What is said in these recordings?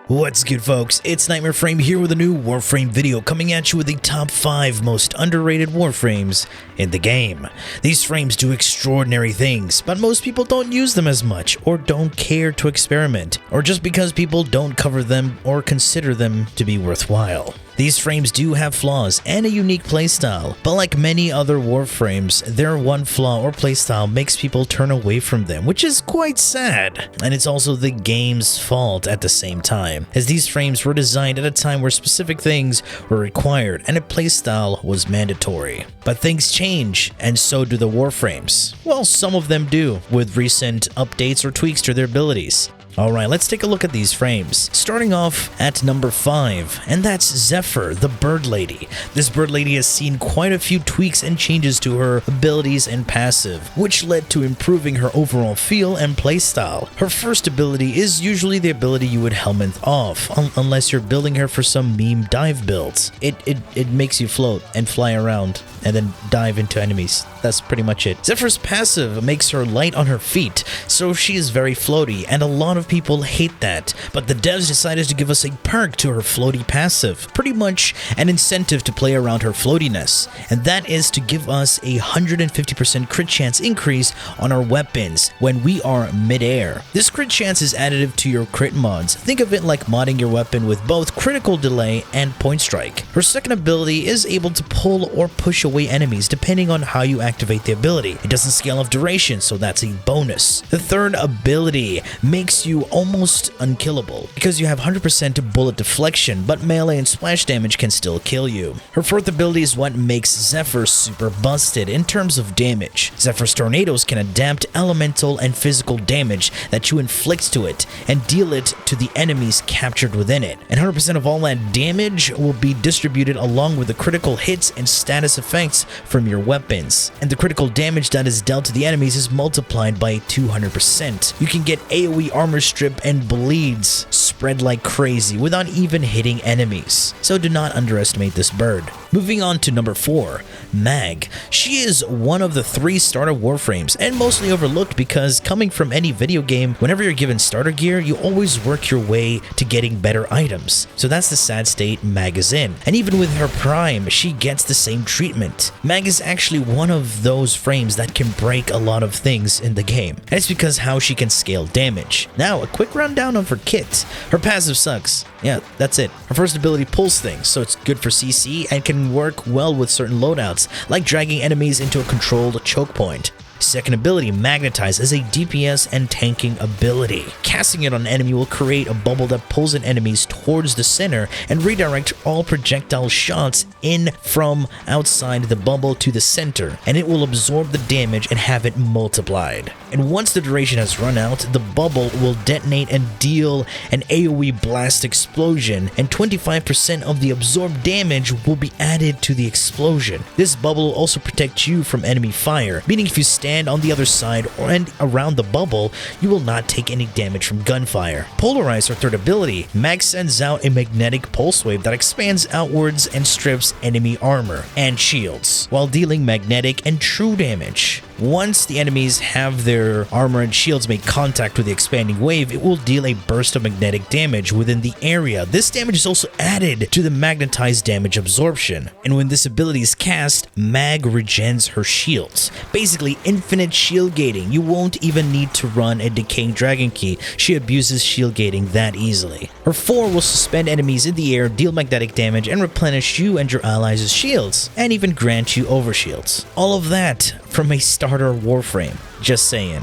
What's good, folks? It's Warframe here with a new Warframe video, coming at you with the top 5 most underrated Warframes in the game. These frames do extraordinary things, but most people don't use them as much, or don't care to experiment, or just because people don't cover them or consider them to be worthwhile. These frames do have flaws and a unique playstyle, but like many other Warframes, their one flaw or playstyle makes people turn away from them, which is quite sad. And it's also the game's fault at the same time, as these frames were designed at a time where specific things were required and a playstyle was mandatory. But things change, and so do the Warframes. Well, some of them do, with recent updates or tweaks to their abilities. Alright, let's take a look at these frames. Starting off at number 5, and that's Zephyr, the Bird Lady. This Bird Lady has seen quite a few tweaks and changes to her abilities and passive, which led to improving her overall feel and playstyle. Her first ability is usually the ability you would helmet off, unless you're building her for some meme dive builds. It makes you float and fly around and then dive into enemies. That's pretty much it. Zephyr's passive makes her light on her feet, so she is very floaty, and a lot of people hate that, but the devs decided to give us a perk to her floaty passive, pretty much an incentive to play around her floatiness, and that is to give us a 150% crit chance increase on our weapons when we are mid-air. This crit chance is additive to your crit mods. Think of it like modding your weapon with both critical delay and point strike. Her second ability is able to pull or push away enemies depending on how you activate the ability. It doesn't scale off duration, so that's a bonus. The third ability makes you almost unkillable because you have 100% bullet deflection, but melee and splash damage can still kill you. Her fourth ability is what makes Zephyr super busted in terms of damage. Zephyr's tornadoes can adapt elemental and physical damage that you inflict to it and deal it to the enemies captured within it. And 100% of all that damage will be distributed along with the critical hits and status effects from your weapons. And the critical damage that is dealt to the enemies is multiplied by 200%. You can get AoE armor strip and bleeds spread like crazy without even hitting enemies. So do not underestimate this bird. Moving on to number 4, Mag. She is one of the 3 starter Warframes and mostly overlooked because coming from any video game, whenever you're given starter gear, you always work your way to getting better items. So that's the sad state Mag is in. And even with her prime, she gets the same treatment. Mag is actually one of those frames that can break a lot of things in the game. And it's because how she can scale damage. Now, a quick rundown of her kit. Her passive sucks. Yeah, that's it. Her first ability pulls things, so it's good for CC and can work well with certain loadouts, like dragging enemies into a controlled choke point. Second ability, Magnetize, is a DPS and tanking ability. Casting it on an enemy will create a bubble that pulls in enemies towards the center and redirect all projectile shots in from outside the bubble to the center, and it will absorb the damage and have it multiplied. And once the duration has run out, the bubble will detonate and deal an AoE blast explosion, and 25% of the absorbed damage will be added to the explosion. This bubble will also protect you from enemy fire, meaning if you stand on the other side and around the bubble, you will not take any damage from gunfire. Polarize, her third ability. Mag sends out a magnetic pulse wave that expands outwards and strips enemy armor and shields, while dealing magnetic and true damage. Once the enemies have their armor and shields make contact with the expanding wave, it will deal a burst of magnetic damage within the area. This damage is also added to the magnetized damage absorption. And when this ability is cast, Mag regens her shields. Basically, infinite shield gating. You won't even need to run a decaying dragon key. She abuses shield gating that easily. Her 4 will suspend enemies in the air, deal magnetic damage, and replenish you and your allies' shields, and even grant you overshields. All of that from a starter Warframe. Just saying.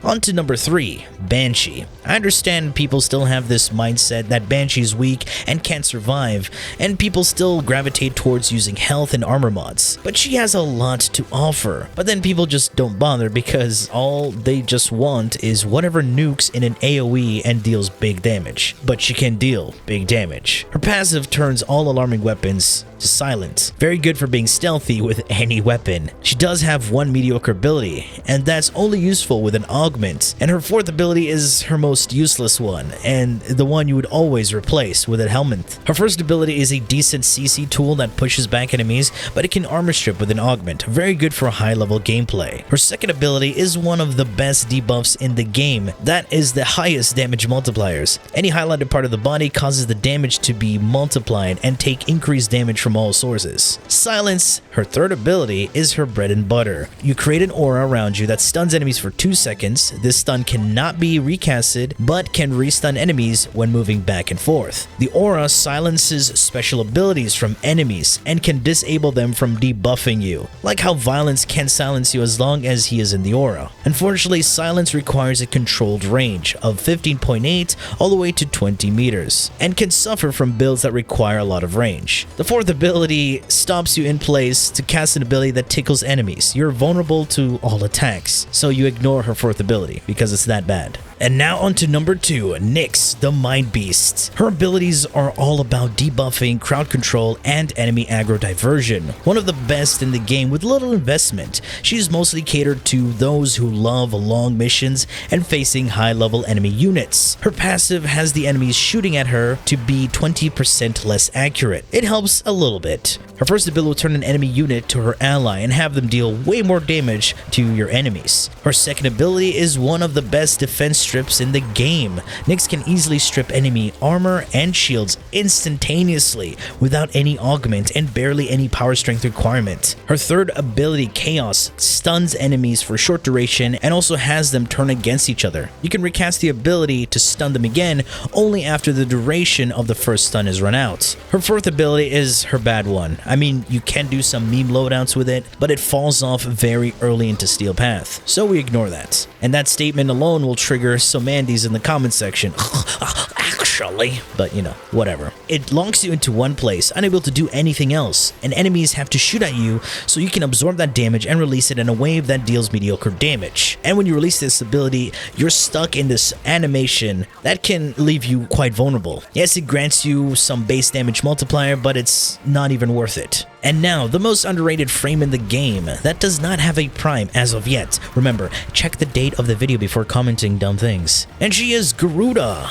On to number 3, Banshee. I understand people still have this mindset that Banshee is weak and can't survive, and people still gravitate towards using health and armor mods. But she has a lot to offer. But then people just don't bother because all they just want is whatever nukes in an AoE and deals big damage. But she can deal big damage. Her passive turns all alarming weapons to silent. Very good for being stealthy with any weapon. She does have one mediocre ability, and that's only useful with an augment, and her fourth ability is her most useless one, and the one you would always replace with a helmet. Her first ability is a decent CC tool that pushes back enemies, but it can armor strip with an augment. Very good for high level gameplay. Her second ability is one of the best debuffs in the game. That is the highest damage multipliers. Any highlighted part of the body causes the damage to be multiplied and take increased damage from all sources. Silence, her third ability, is her bread and butter. You create an aura around you that stuns enemies for 2 seconds. This stun cannot be recasted, but can restun enemies when moving back and forth. The aura silences special abilities from enemies and can disable them from debuffing you, like how Violence can silence you as long as he is in the aura. Unfortunately, silence requires a controlled range of 15.8 all the way to 20 meters, and can suffer from builds that require a lot of range. The fourth ability stops you in place to cast an ability that tickles enemies. You're vulnerable to all attacks, so you ignore her fourth ability because it's that bad. And now on to number 2, Nyx, the Mind Beast. Her abilities are all about debuffing, crowd control, and enemy aggro diversion. One of the best in the game with little investment. She is mostly catered to those who love long missions and facing high-level enemy units. Her passive has the enemies shooting at her to be 20% less accurate. It helps a little bit. Her first ability will turn an enemy unit to her ally and have them deal way more damage to your enemies. Her second ability is one of the best defense strips in the game. Nyx can easily strip enemy armor and shields instantaneously without any augment and barely any power strength requirement. Her third ability, Chaos, stuns enemies for a short duration and also has them turn against each other. You can recast the ability to stun them again only after the duration of the first stun is run out. Her fourth ability is her bad one. I mean, you can do some meme loadouts with it, but it falls off very early into Steel Path, so we ignore that. And that statement alone will trigger some Andes in the comment section. Actually, but you know, whatever. It locks you into one place, unable to do anything else, and enemies have to shoot at you so you can absorb that damage and release it in a wave that deals mediocre damage. And when you release this ability, you're stuck in this animation that can leave you quite vulnerable. Yes, it grants you some base damage multiplier, but it's not even worth it. And now, the most underrated frame in the game that does not have a prime as of yet. Remember, check the date of the video before commenting dumb things. And she is Garuda.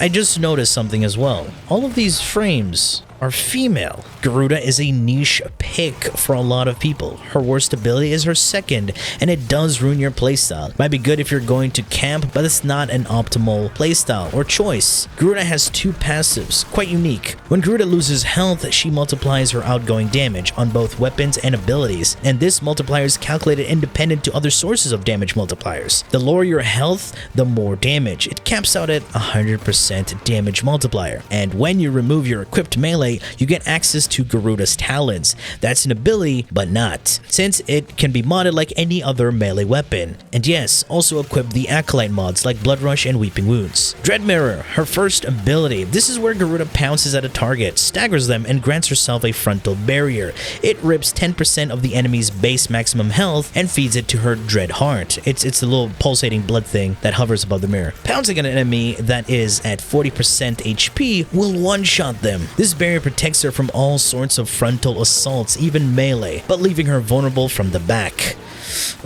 I just noticed something as well. All of these frames are female. Garuda is a niche pick for a lot of people. Her worst ability is her second, and it does ruin your playstyle. Might be good if you're going to camp, but it's not an optimal playstyle or choice. Garuda has 2 passives, quite unique. When Garuda loses health, she multiplies her outgoing damage on both weapons and abilities, and this multiplier is calculated independent to other sources of damage multipliers. The lower your health, the more damage. It caps out at 100% damage multiplier, and when you remove your equipped melee, you get access to Garuda's talents. That's an ability, but not, since it can be modded like any other melee weapon. And yes, also equip the Acolyte mods like Blood Rush and Weeping Wounds. Dread Mirror, her first ability. This is where Garuda pounces at a target, staggers them, and grants herself a frontal barrier. It rips 10% of the enemy's base maximum health and feeds it to her Dread Heart. It's the little pulsating blood thing that hovers above the mirror. Pouncing an enemy that is at 40% HP will one-shot them. This barrier protects her from all sorts of frontal assaults, even melee, but leaving her vulnerable from the back.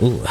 Ooh.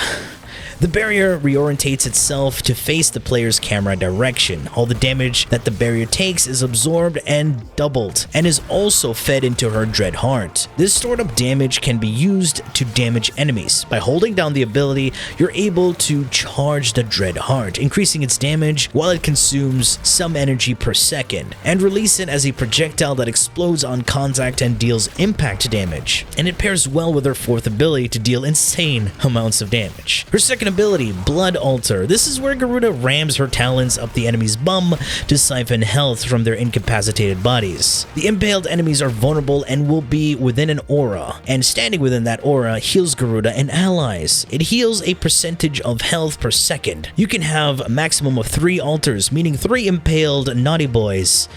The barrier reorientates itself to face the player's camera direction. All the damage that the barrier takes is absorbed and doubled, and is also fed into her Dread Heart. This stored up damage can be used to damage enemies. By holding down the ability, you're able to charge the Dread Heart, increasing its damage while it consumes some energy per second, and release it as a projectile that explodes on contact and deals impact damage. And it pairs well with her fourth ability to deal insane amounts of damage. Her second ability, Blood Altar. This is where Garuda rams her talons up the enemy's bum to siphon health from their incapacitated bodies. The impaled enemies are vulnerable and will be within an aura, and standing within that aura heals Garuda and allies. It heals a percentage of health per second. You can have a maximum of 3 altars, meaning 3 impaled naughty boys.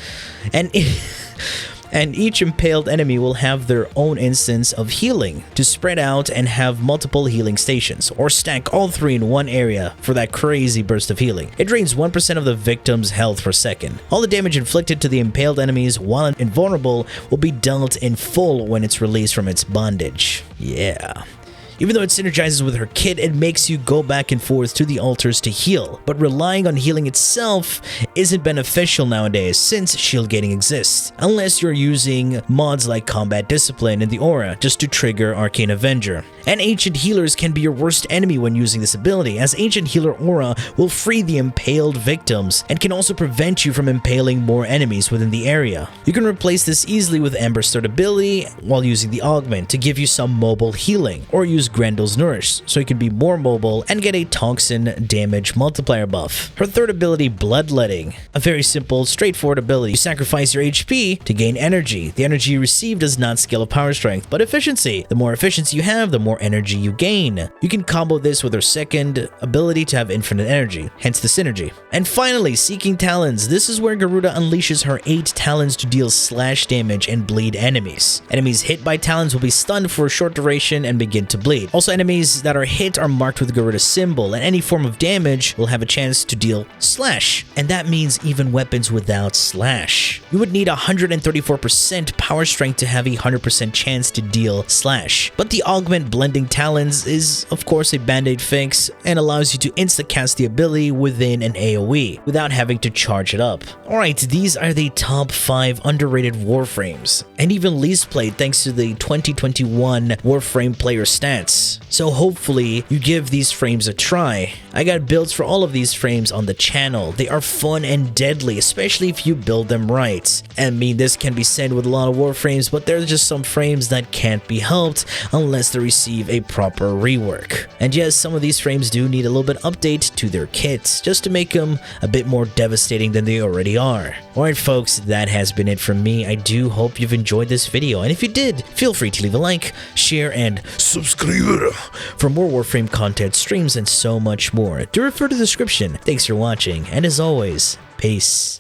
And And each impaled enemy will have their own instance of healing to spread out and have multiple healing stations, or stack all three in one area for that crazy burst of healing. It drains 1% of the victim's health per second. All the damage inflicted to the impaled enemies while invulnerable will be dealt in full when it's released from its bondage. Yeah. Even though it synergizes with her kit, it makes you go back and forth to the altars to heal, but relying on healing itself isn't beneficial nowadays since shield gating exists, unless you're using mods like Combat Discipline in the aura just to trigger Arcane Avenger. And Ancient Healers can be your worst enemy when using this ability, as Ancient Healer aura will free the impaled victims and can also prevent you from impaling more enemies within the area. You can replace this easily with Ember's third ability while using the augment to give you some mobile healing, or use Grendel's Nourish so you can be more mobile and get a toxin damage multiplier buff. Her third ability, Bloodletting, a very simple, straightforward ability. You sacrifice your HP to gain energy. The energy you receive does not scale with power strength, but efficiency. The more efficiency you have, the more energy you gain. You can combo this with her second ability to have infinite energy, hence the synergy. And finally, Seeking Talons. This is where Garuda unleashes her 8 talons to deal slash damage and bleed enemies. Enemies hit by talons will be stunned for a short duration and begin to bleed. Also, enemies that are hit are marked with Garuda's symbol, and any form of damage will have a chance to deal slash, and that means even weapons without slash. You would need 134% power strength to have a 100% chance to deal slash, but the augment Blending Talons is of course a band-aid fix and allows you to insta-cast the ability within an AoE without having to charge it up. Alright, these are the top 5 underrated Warframes, and even least played thanks to the 2021 Warframe player stats. So hopefully you give these frames a try. I got builds for all of these frames on the channel. They are fun and deadly, especially if you build them right. I mean, this can be said with a lot of Warframes, but there's just some frames that can't be helped unless they receive a proper rework. And yes, some of these frames do need a little bit update to their kits, just to make them a bit more devastating than they already are. Alright folks, that has been it from me. I do hope you've enjoyed this video, and if you did, feel free to leave a like, share, and subscribe for more Warframe content, streams, and so much more. Do refer to the description. Thanks for watching, and as always, peace.